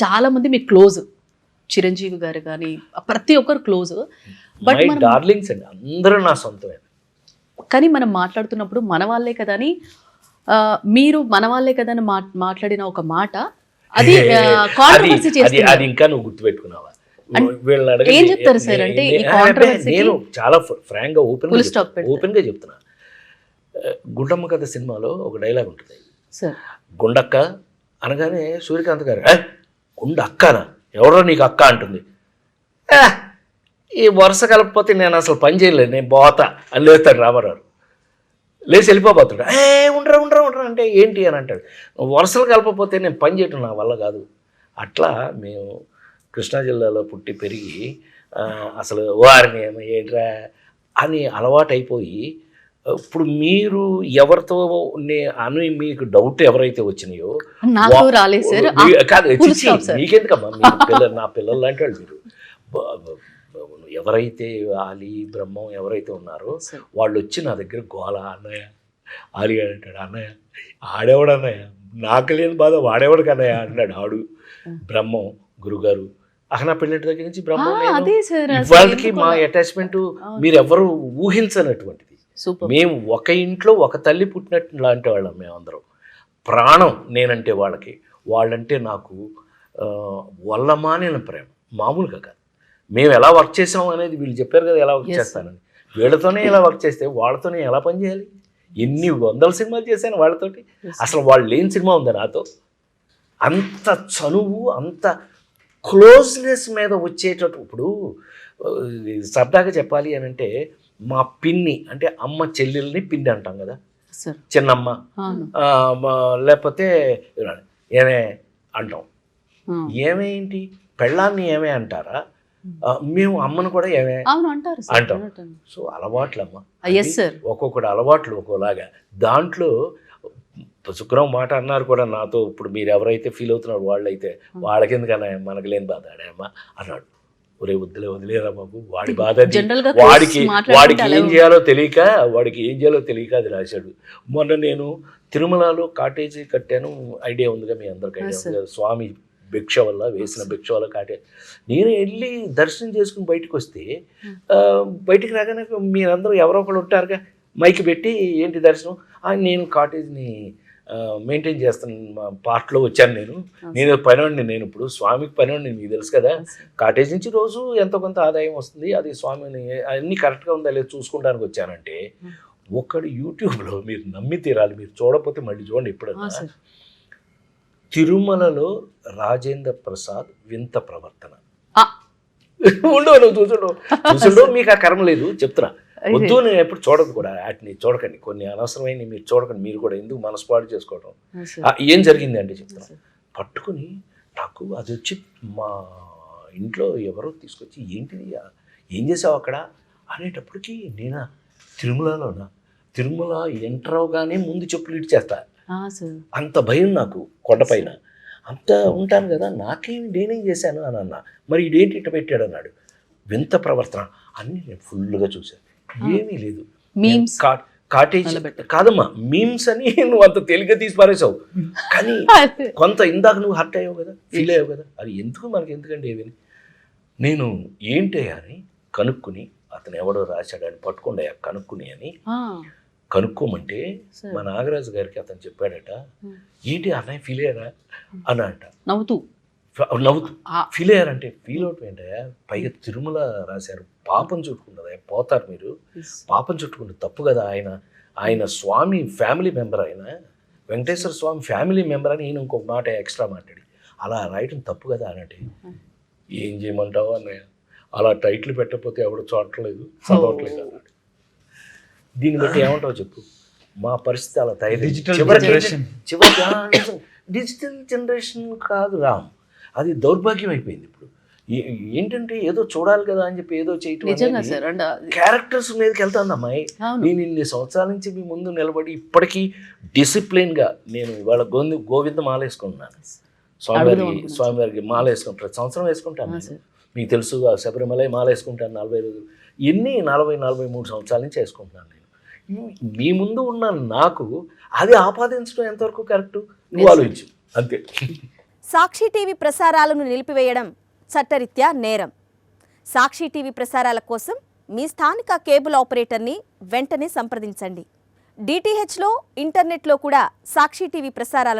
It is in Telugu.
చాలా మంది మీకు క్లోజ్, చిరంజీవి గారు కానీ ప్రతి ఒక్కరు క్లోజ్. బట్ మై డార్లింగ్స్ అండి, అందరూ నా సొంతమే. కానీ మనం మాట్లాడుతున్నప్పుడు మన వాళ్ళే కదా అని మీరు మన వాళ్ళే కదా అని మాట్లాడిన ఒక మాట అది కాంట్రవర్సీ చేస్తుంది. అది ఇంకా నువ్వు గుర్తుపెట్టుకున్నావా? ఏం చెప్తారు సార్ అంటే ఈ కాంట్రవర్సీ? నేను చాలా ఫ్రాంక్ గా ఓపెన్ గా చెప్తున్నా. గుండమ్మ కథ సినిమాలో ఒక డైలాగ్ ఉంటుంది సార్, గుండక్క అనగానే సూర్యకాంత్ గారు గుండ అక్కనా, ఎవరో నీకు అక్క అంటుంది. ఈ వరుస కలపకపోతే నేను అసలు పని చేయలేదు, నేను పోతా అని లేస్తాడు రామారావు. లేచి వెళ్ళిపోతాడు. ఉండరా ఉండరా ఉండరా అంటే ఏంటి అని అంటాడు. వరుసలు కలపకపోతే నేను పని చేయటం నా వల్ల కాదు. అట్లా మేము కృష్ణా జిల్లాలో పుట్టి పెరిగి అసలు వారిని ఏంట్రా అని అలవాటైపోయి, ఇప్పుడు మీరు ఎవరితో అని మీకు డౌట్ ఎవరైతే వచ్చినాయో కాదు, మీకెందుకమ్మా, నా పిల్లలు లాంటి వాళ్ళు మీరు. ఎవరైతే ఆలి బ్రహ్మం ఎవరైతే ఉన్నారో వాళ్ళు వచ్చి నా దగ్గర గోల, అన్నయ్య ఆలి అంటాడు, అన్నయ్య ఆడేవాడు అన్నయ్య, నాకు లేని బాధ వాడేవాడికి అన్నయ్య అంటాడు. ఆడు బ్రహ్మం గురుగారు నా పెళ్ళింటి దగ్గర నుంచి బ్రహ్మం. వాళ్ళకి మా అటాచ్మెంట్ మీరు ఎవరు ఊహించనటువంటిది. మేము ఒక ఇంట్లో ఒక తల్లి పుట్టినట్టు లాంటి వాళ్ళం మేమందరం. ప్రాణం నేనంటే వాళ్ళకి, వాళ్ళంటే నాకు వల్లమానిన ప్రేమ, మామూలుగా కాదు. మేము ఎలా వర్క్ చేసాం అనేది వీళ్ళు చెప్పారు కదా ఎలా వర్క్ చేస్తానని. వీళ్ళతోనే ఎలా వర్క్ చేస్తే వాళ్ళతోనే ఎలా పనిచేయాలి. ఎన్ని వందల సినిమాలు చేశాను వాళ్ళతోటి, అసలు వాళ్ళు లేని సినిమా ఉందా నాతో. అంత చనువు, అంత క్లోజ్నెస్ మీద వచ్చేటట్టు. ఇప్పుడు సరదాగా చెప్పాలి అని అంటే మా పిన్ని అంటే అమ్మ చెల్లెల్ని పిన్ని అంటాం కదా, చిన్నమ్మ లేకపోతే ఏమే అంటాం. ఏమేంటి పెళ్ళాన్ని ఏమే అంటారా, మేము అమ్మను కూడా ఏమే అంటాం. సో అలవాట్లమ్మ, ఒక్కొక్కటి అలవాట్లు ఒక్కోలాగా. దాంట్లో శుక్రం మాట అన్నారు కూడా నాతో. ఇప్పుడు మీరు ఎవరైతే ఫీల్ అవుతున్నారు వాళ్ళైతే వాళ్ళకెందుకన్నా మనకు లేని బాధ ఆడేమ్మ అన్నాడు. ఒరే వదిలేరా బాబు, వాడి బాధ, వాడికి ఏం చేయాలో తెలియక అది రాశాడు. మొన్న నేను తిరుమలలో కాటేజీ కట్టాను, ఐడియా ఉందిగా మీ అందరికి, ఐడియా ఉంది. స్వామి భిక్ష వల్ల వేసిన భిక్ష వల్ల కాటేజ్. నేను వెళ్ళి దర్శనం చేసుకుని బయటకు వస్తే, బయటికి రాగానే మీరందరూ ఎవరో ఒకళ్ళు ఉంటారుగా, మైక్ పెట్టి ఏంటి దర్శనం, నేను కాటేజ్ని మెయింటైన్ చేస్తాను, మా పార్ట్లో వచ్చాను నేను పనివాడిని, నేను ఇప్పుడు స్వామికి పనివాడిని, మీకు తెలుసు కదా. కాటేజ్ నుంచి రోజు ఎంతో కొంత ఆదాయం వస్తుంది, అది స్వామిని అన్నీ కరెక్ట్గా ఉందా లేదు చూసుకుంటానికి వచ్చానంటే, ఒకడు యూట్యూబ్లో మీరు నమ్మి తీరాలి, మీరు చూడకపోతే మళ్ళీ చూడండి ఎప్పుడన్నా, తిరుమలలో రాజేంద్ర ప్రసాద్ వింత ప్రవర్తన. ఉండవు, నువ్వు చూసుండవు, మీకు ఆ కర్మ లేదు చెప్తున్నా. వద్దు, నేను ఎప్పుడు చూడదు కూడా, వాటిని చూడకండి, కొన్ని అనవసరమైన మీరు చూడకండి. మీరు కూడా ఎందుకు మనస్పాటు చేసుకోవడం. ఏం జరిగింది అంటే చెప్తున్నా. పట్టుకుని నాకు అది వచ్చి మా ఇంట్లో ఎవరో తీసుకొచ్చి ఏంటిది ఏం చేసావు అక్కడ అనేటప్పటికీ, నేనా తిరుమల ఎంటర్ అవగానే ముందు చెప్పులు ఇచ్చేస్తా. అంత భయం నాకు కొండపైన, అంత ఉంటాను కదా, నేనేం చేశాను అని అన్నా. మరి ఇదేంటి ఇట్ట పెట్టాడు అన్నాడు. వింత ప్రవర్తన అన్నీ నేను ఫుల్గా చూశాను. ఏమీ లేదు, కాటేజ్ కాదమ్మా, మీమ్స్ అని నువ్వు అంత తేలిగ్గా తీసి పారేసావు. కానీ కొంత ఇందాక నువ్వు హర్ట్ అయ్యావు కదా, ఫీల్ అయ్యావు కదా, అది మనకి ఎందుకంటే ఏమని నేను ఏంటి అని కనుక్కుని, అతను ఎవడో రాశాడని పట్టుకోండి కనుక్కుని అని కనుక్కోమంటే మా నాగరాజు గారికి అతను చెప్పాడట, ఏంటి అన్నయ్య ఫీల్ అయ్యారా అని అంట. నవ్వుతూ ఫీల్ అయ్యారంటే, ఫీల్ అవుట్ ఏంటయ్యా, పైగా తిరుమల రాశారు, పాపం చుట్టుకుంటుందా, పోతారు మీరు, పాపం చుట్టుకుంటే తప్పు కదా. ఆయన స్వామి ఫ్యామిలీ మెంబర్, ఆయన వెంకటేశ్వర స్వామి ఫ్యామిలీ మెంబర్ అని ఈయన ఇంకొక మాట ఎక్స్ట్రా మాట్లాడి అలా రాయటం తప్పు కదా అనంటే, ఏం చేయమంటావు అన్నయ్య, అలా టైటిల్ పెట్టకపోతే ఎవడు చూడట్లేదు చదవట్లేదు అన్నాడు. దీన్ని బట్టి ఏమంటావు చెప్పు, మా పరిస్థితి అలా తయారు. డిజిటల్ జనరేషన్ కాదు రామ్, అది దౌర్భాగ్యం అయిపోయింది. ఇప్పుడు ఏంటంటే ఏదో చూడాలి కదా అని చెప్పి ఏదో చేయటం, క్యారెక్టర్స్ మీదకి వెళ్తాను అమ్మాయి. నేను ఇన్ని సంవత్సరాల నుంచి మీ ముందు నిలబడి ఇప్పటికీ డిసిప్లిన్గా నేను ఇవాళ గోవింద మాల వేసుకుంటున్నాను, స్వామివారికి మాల వేసుకుంటాను, ప్రతి సంవత్సరం వేసుకుంటాను. మీకు తెలుసు శబరిమల మాల వేసుకుంటాను 40 రోజులు, ఎన్ని 40-43 సంవత్సరాల నుంచి వేసుకుంటున్నాను నేను. మీ ముందు ఉన్న నాకు అది ఆపాదించడం ఎంతవరకు కరెక్టు, నువ్వు ఆలోచించు అంతే. సాక్షి టీవీ ప్రసారాలను నిలిపివేయడం చట్టరీత్యా నేరం. సాక్షి టీవీ ప్రసారాల కోసం మీ స్థానిక కేబుల్ ఆపరేటర్ని వెంటనే సంప్రదించండి. DTHలో, ఇంటర్నెట్లో కూడా సాక్షి టీవీ ప్రసారాలను